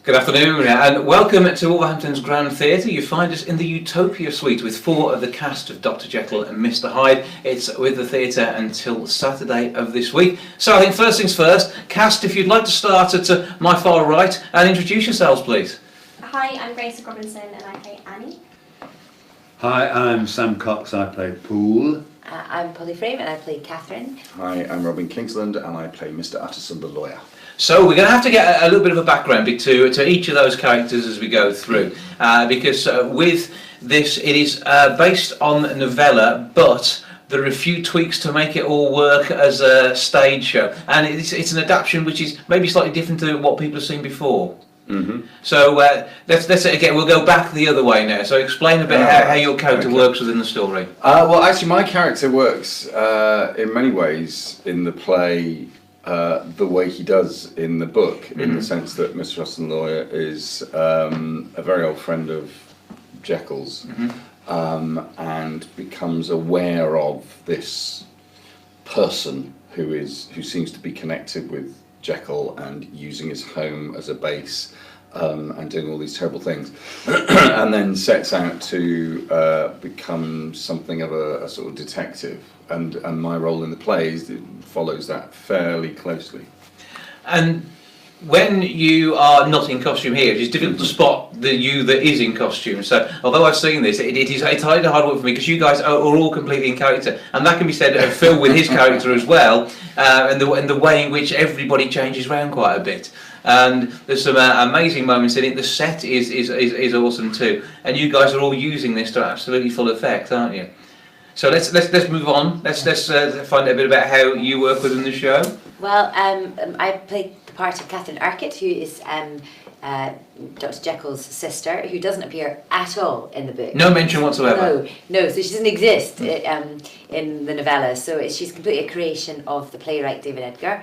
Good afternoon and welcome to Wolverhampton's Grand Theatre. You find us in the Utopia Suite with 4 of the cast of Dr Jekyll and Mr Hyde. It's with the theatre until Saturday of this week. So I think first things first, cast, if you'd like to start at my far right and introduce yourselves please. Hi, I'm Grace Robinson and I play Annie. Hi, I'm Sam Cox, I play Paul. I'm Polly Frame and I play Catherine. Hi, I'm Robin Kingsland and I play Mr Utterson the lawyer. So we're going to have to get a little bit of a background to each of those characters as we go through, because with this it is based on a novella, but there are a few tweaks to make it all work as a stage show, and it's an adaptation which is maybe slightly different to what people have seen before. Mm-hmm. So let's again, we'll go back the other way now. So explain a bit how your character works within the story. Well, actually, my character works in many ways in the play the way he does in the book, in the sense that Mr. Utterson the lawyer is a very old friend of Jekyll's, and becomes aware of this person who seems to be connected with Jekyll and using his home as a base and doing all these terrible things, and then sets out to become something of a sort of detective. And my role in the play follows that fairly closely. And when you are not in costume here, it's difficult to spot the you that is in costume. So although I've seen this, it's hard work for me because you guys are all completely in character, and that can be said of Phil with his character as well, and the way in which everybody changes around quite a bit. And there's some amazing moments in it. The set is awesome too, and you guys are all using this to absolutely full effect, aren't you? So let's move on. Let's find out a bit about how you work within the show. Well, I played the part of Catherine Urquhart, who is Dr Jekyll's sister, who doesn't appear at all in the book. No mention whatsoever. No. So she doesn't exist in the novella. So she's completely a creation of the playwright David Edgar,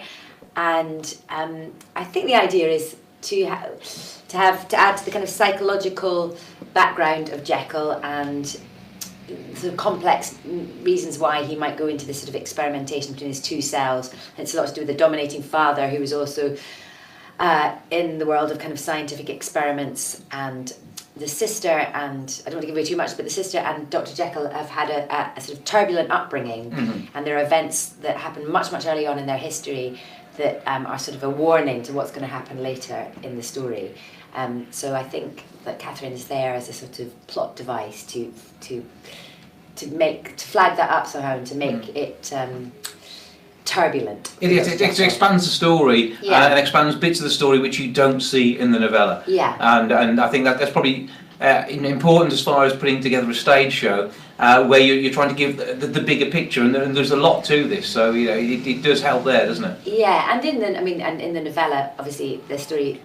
and I think the idea is to add to the kind of psychological background of Jekyll and sort of complex reasons why he might go into this sort of experimentation between his two selves. It's a lot to do with the dominating father, who was also in the world of kind of scientific experiments, and the sister, and I don't want to give away too much, but the sister and Dr Jekyll have had a sort of turbulent upbringing, and there are events that happen much early on in their history that are sort of a warning to what's going to happen later in the story. So I think that Catherine is there as a sort of plot device to flag that up somehow and to make it turbulent. It expands the story, and expands bits of the story which you don't see in the novella. Yeah. And I think that's probably important as far as putting together a stage show where you're trying to give the bigger picture, and there's a lot to this. So you know it does help there, doesn't it? Yeah, and in the novella, obviously the story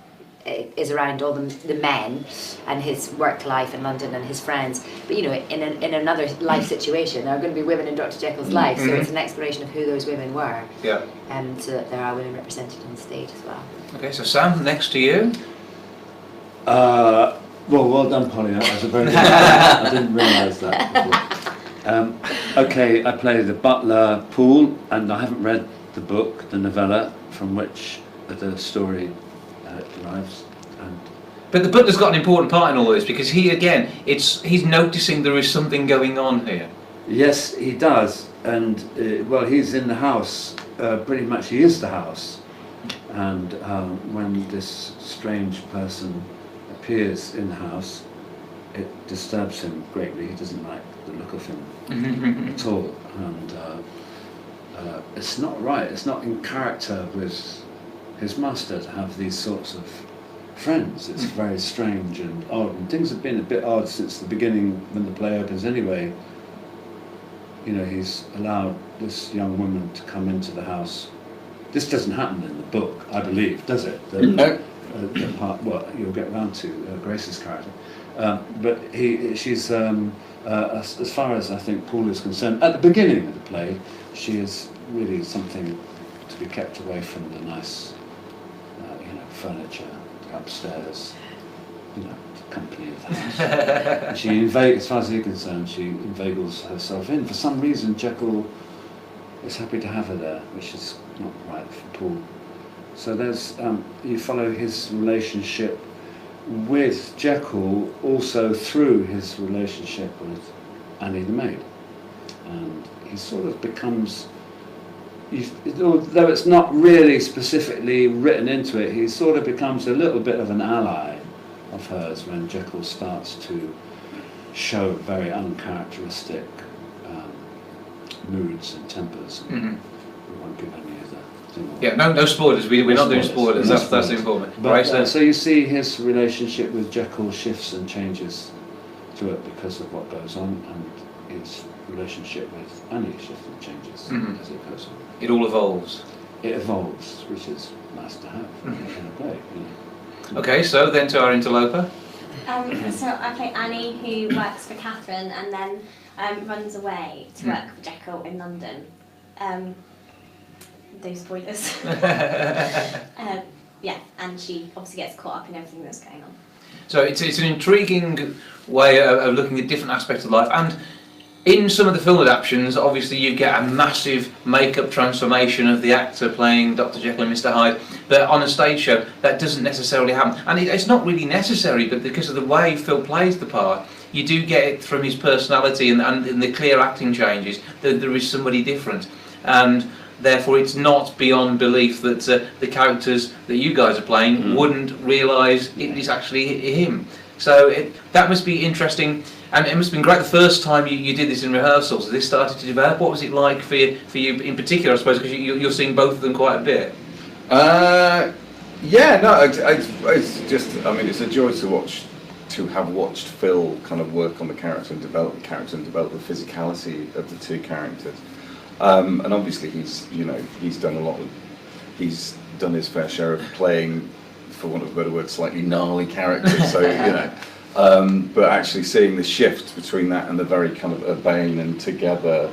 is around all the men and his work life in London and his friends, but you know, in another life situation there are going to be women in Dr Jekyll's life, so it's an exploration of who those women were, so that there are women represented on the stage as well. Okay, so Sam, next to you. Well done, Polly. That was a very good I didn't realise that before. Okay, I play the butler Paul, and I haven't read the book, the novella from which the story derives. But the butler's got an important part in all this, because he's noticing there is something going on here. Yes, he does, and well, he's in the house. Pretty much, he is the house, and when this strange person appears in the house, it disturbs him greatly. He doesn't like the look of him at all, and it's not right. It's not in character with his master to have these sorts of friends. It's very strange and odd, and things have been a bit odd since the beginning when the play opens anyway. You know, he's allowed this young woman to come into the house. This doesn't happen in the book, I believe, does it? No. The part, well, you'll get round to Grace's character, but she's as far as I think Paul is concerned, at the beginning of the play, she is really something to be kept away from the nice furniture upstairs, the company of the house. She inveighs, as far as he's concerned, she inveigles herself in. For some reason, Jekyll is happy to have her there, which is not right for Paul. So there's you follow his relationship with Jekyll also through his relationship with Annie the maid, and he sort of becomes, although it's not really specifically written into it, he sort of becomes a little bit of an ally of hers when Jekyll starts to show very uncharacteristic moods and tempers. Mm-hmm. We won't give any of that thing away. Yeah, no spoilers. We're not doing spoilers. No That's spoilers. important. But, Right, so so you see his relationship with Jekyll shifts and changes to it because of what goes on, and his relationship with Annie shifts and changes Mhm. as it goes on. it all evolves. It evolves, which is nice to have in a play. You know. Okay, so then to our interloper. So I play Annie, who works for Catherine and then runs away to work for Jekyll in London. Those spoilers. Yeah, and she obviously gets caught up in everything that's going on. So it's an intriguing way of looking at different aspects of life, and in some of the film adaptations, obviously you get a massive makeup transformation of the actor playing Dr Jekyll and Mr Hyde, but on a stage show that doesn't necessarily happen, and it's not really necessary, but because of the way Phil plays the part, you do get it from his personality and the clear acting changes that there is somebody different, and therefore it's not beyond belief that the characters that you guys are playing wouldn't realise it is actually him. So that must be interesting, and it must have been great the first time you did this in rehearsals. This started to develop. What was it like for you in particular, I suppose, because you're seeing both of them quite a bit? Yeah, no, it's just, I mean, it's a joy to have watched Phil kind of work on the character and develop the character and develop the physicality of the two characters. And obviously he's done his fair share of playing, for want of a better word, slightly gnarly characters. So but actually seeing the shift between that and the very kind of urbane and together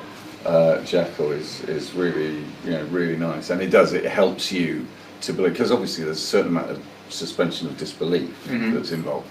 Jekyll is really really nice, and it helps you to believe, because obviously there's a certain amount of suspension of disbelief that's involved,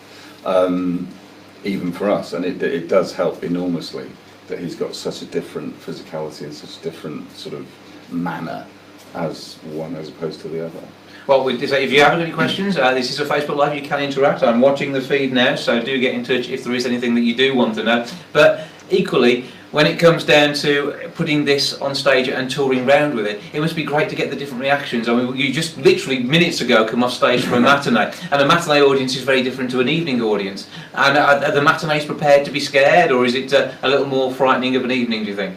even for us, and it does help enormously that he's got such a different physicality and such a different sort of manner as one as opposed to the other. Well, if you have any questions, this is a Facebook Live, you can interact. I'm watching the feed now, so do get in touch if there is anything that you do want to know. But equally, when it comes down to putting this on stage and touring around with it, it must be great to get the different reactions. I mean, you just literally minutes ago come off stage for a matinee, and a matinee audience is very different to an evening audience. And are the matinees prepared to be scared, or is it a little more frightening of an evening, do you think?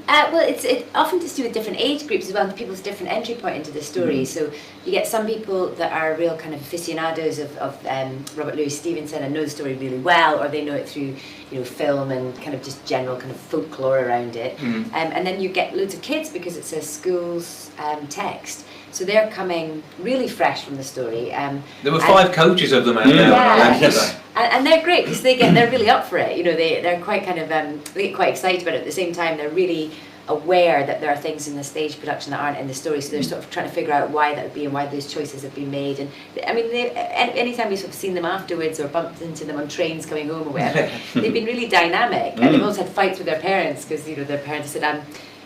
Well, it's often to do with different age groups as well, and people's different entry point into the story. So you get some people that are real kind of aficionados of Robert Louis Stevenson and know the story really well, or they know it through film and kind of just general kind of folklore around it. And then you get loads of kids because it's a school's text. So they're coming really fresh from the story. There were 5 coaches of them out there when I left today. And they're great because they're really up for it. They're quite kind of they get quite excited about it. At the same time, they're really aware that there are things in the stage production that aren't in the story. So they're sort of trying to figure out why that would be and why those choices have been made. And I mean, anytime we've sort of seen them afterwards or bumped into them on trains coming home or whatever, they've been really dynamic. And they've also had fights with their parents because their parents said,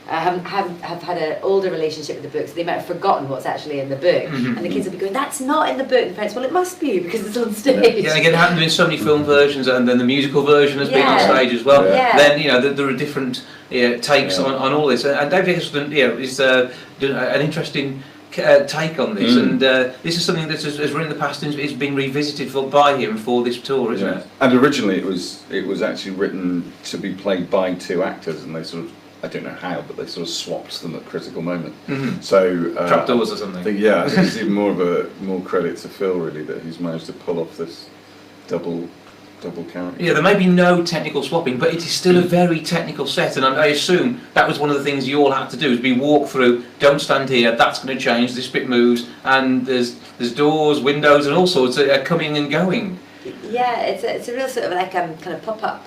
have had an older relationship with the book, so they might have forgotten what's actually in the book, and the kids will be going, "That's not in the book." And the parents, "Well, it must be because it's on stage." Yeah, again, it happened in so many film versions, and then the musical version has been on stage as well. Yeah. Then there are different takes on all this, and David Edgar is an interesting take on this, and this is something that has run in the past and is being revisited by him for this tour, isn't it? And originally it was actually written to be played by 2 actors, and they sort of, I don't know how, but they sort of swapped them at critical moment. So Trapdoors or something. I think it's even more credit to Phil really that he's managed to pull off this double character. Yeah, there may be no technical swapping, but it is still a very technical set, and I assume that was one of the things you all had to do, is be walk through, don't stand here, that's going to change, this bit moves, and there's doors, windows, and all sorts coming and going. Yeah, it's a real sort of like kind of pop-up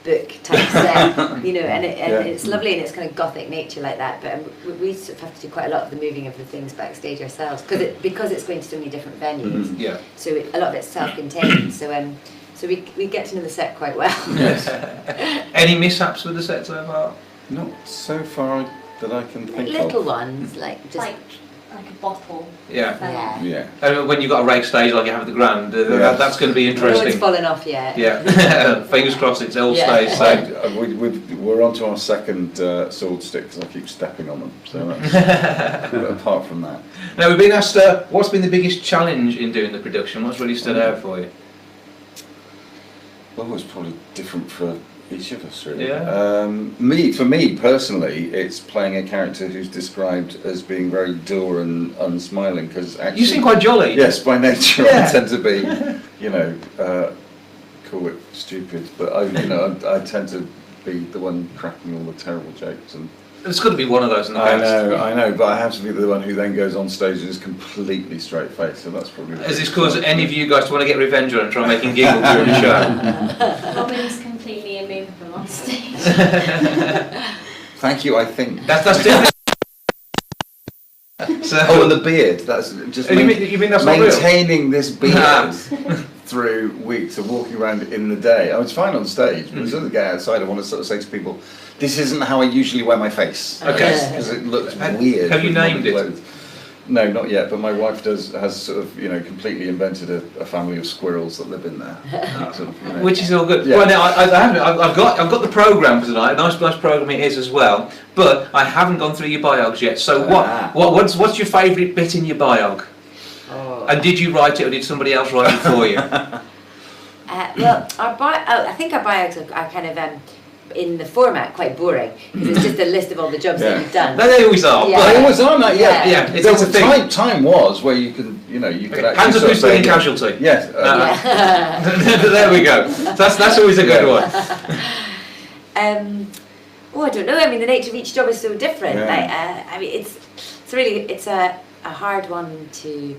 book type set, and it's lovely in its kind of gothic nature like that. But we sort of have to do quite a lot of the moving of the things backstage ourselves because it's going to so many different venues. Yeah. So a lot of it's self-contained. So we get to know the set quite well. Yes. Any mishaps with the set so far? Not so far that I can think Little of. ones, like just Like like a bottle. Yeah. fell. Yeah. When you've got a rake stage like you have at the Grand, that's going to be No one's interesting. fallen off yet. Yeah. Fingers crossed it's all Yeah. stays safe. We're on to our second sword stick because I keep stepping on them. So that's, but apart from that, Now we've been asked, what's been the biggest challenge in doing the production? What's really stood out for you? well, it's probably different for each of us, really. Yeah. For me personally, it's playing a character who's described as being very dour and unsmiling because actually, You seem quite jolly. yes, by nature Yeah. I tend to be, call it stupid, but I tend to be the one cracking all the terrible jokes and. There's got to be one of those in the I house. know, but I have to be the one who then goes on stage and is completely straight-faced, so that's probably... Has this caused any of you guys to want to get revenge on and try and make him giggle during the show? Robin's completely immovable on stage. Thank you, I think. That's definitely... So, Oh, and the beard, that's just you mean that's not real? maintaining this beard Nah. through weeks of walking around in the day. I was fine on stage, but as soon as I get outside, I want to sort of say to people, this isn't how I usually wear my face. Okay. Because it looks Have- weird. have you with modern named it? clothes. No, not yet, but my wife has sort of, completely invented a family of squirrels that live in there. Sort of, Which is all good. Yeah. Well, now I've got the programme for tonight. A nice programme it is as well. But I haven't gone through your biogs yet. So what's your favourite bit in your biog? Oh. And did you write it or did somebody else write it for you? Well, I think our biogs are kind of in the format quite boring because it's just a list of all the jobs that you've done. No, they always are. Yeah. But I always on that, yeah. Yeah, it's There a was thing. time was where you could actually Hands up sort who's of say, playing casualty. Yes. There we go. That's always a good one. I don't know. I mean, the nature of each job is so different. Yeah. Like, I mean, it's a hard one to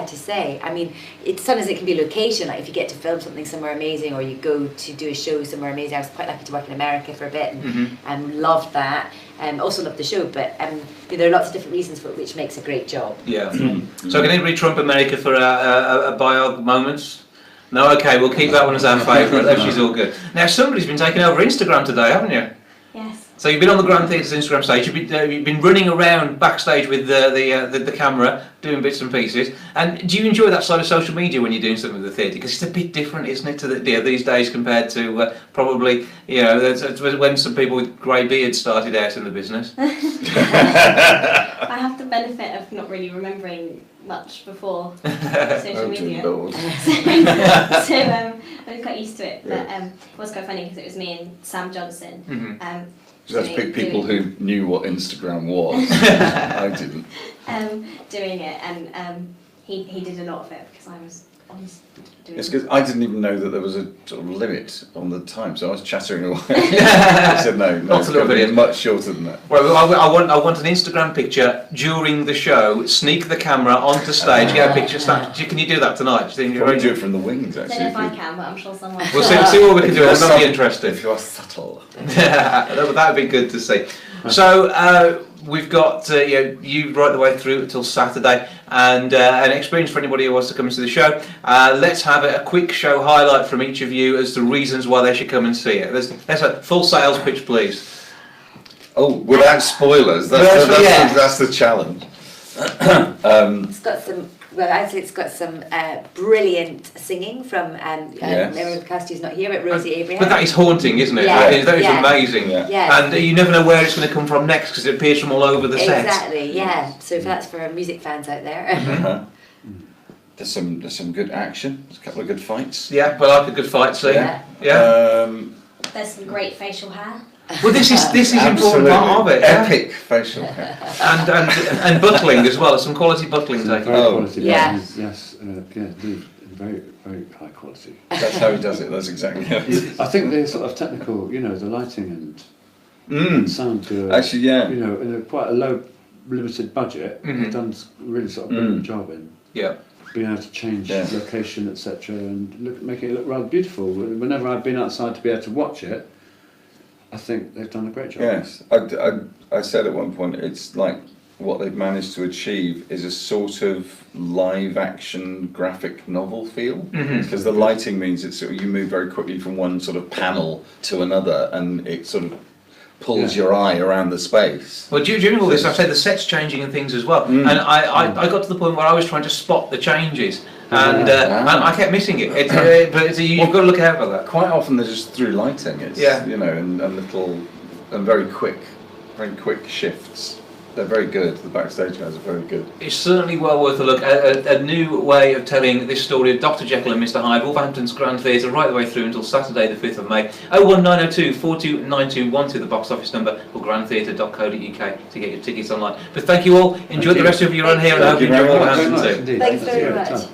say. I mean, sometimes it can be location. Like if you get to film something somewhere amazing, or you go to do a show somewhere amazing. I was quite lucky to work in America for a bit and loved that. Also loved the show, but there are lots of different reasons for it, which makes a great job. Yeah. So can anybody trump America for a biog moment? No, okay, we'll keep that one as our favourite. She's all good. Now somebody's been taking over Instagram today, haven't you? Yes. So you've been on the Grand Theatre's Instagram stage. You've been running around backstage with the camera, doing bits and pieces. And do you enjoy that side of social media when you're doing something with the theatre? Because it's a bit different, isn't it, to these days compared to probably when some people with grey beards started out in the business. I have the benefit of not really remembering much before social media. Lord. So I was quite used to it, but it was quite funny because it was me and Sam Johnson. Just pick people who knew what Instagram was. I didn't. Doing it, and he did a lot of it because I was on doing It's because I didn't even know that there was a sort of limit on the time, so I was chattering away. I said no, Lots of little it's videos. much shorter than that. Well, I want an Instagram picture during the show. Sneak the camera onto stage, get a picture. Can you do that tonight? Do you think you're Probably ready? do it from the wings, I don't actually. know if I can, but I'm sure someone. We'll see what we can do. It's not interesting. If you are subtle. That would be good to see. So we've got you right the way through until Saturday, and an experience for anybody who wants to come and see the show. Let's have a quick show highlight from each of you as to reasons why they should come and see it. Let's a full sales pitch, please. Oh, without spoilers, that's the challenge. It's got some. Well, I'd say it's got some brilliant singing from. Remember the cast who's not here, but Rosie Abraham. But that is haunting, isn't it? Yeah. That is amazing. Yeah. Yes. And you never know where it's going to come from next because it appears from all over the set. Exactly. Yeah. So if that's for music fans out there. Uh-huh. There's some good action. There's a couple of good fights. Yeah, but I like a good fight scene. Yeah. There's some great facial hair. Well, this is an important part of it. Yeah? Epic facial hair. And buckling as well. Some quality buckling taken. Very quality. Yeah. buttons, yes, indeed. Very, very high quality. That's how he does it. That's exactly how he does it. I think the sort of technical, the lighting and sound. Actually, yeah. In a quite a low, limited budget, they've done really sort of brilliant job in being able to change location, etc., and making it look rather beautiful. Whenever I've been outside to be able to watch it, I think they've done a great job. Yes, I said at one point, it's like what they've managed to achieve is a sort of live action graphic novel feel, because the lighting means it's you move very quickly from one sort of panel to another, and it sort of pulls your eye around the space. Well, during all this, I've said the set's changing and things as well, and I got to the point where I was trying to spot the changes, and I kept missing it. You've got to look out for that. Quite often they're just through lighting. It's, you know, and little and very quick shifts. They're very good. The backstage guys are very good. It's certainly well worth a look. A new way of telling this story of Dr Jekyll and Mr Hyde, Wolverhampton's Grand Theatre, right the way through until Saturday the 5th of May. 01902 429212, the box office number, or grandtheatre.co.uk to get your tickets online. But thank you all. Enjoy the rest of your run here, and I hope you enjoy Wolverhampton too. Thanks very much.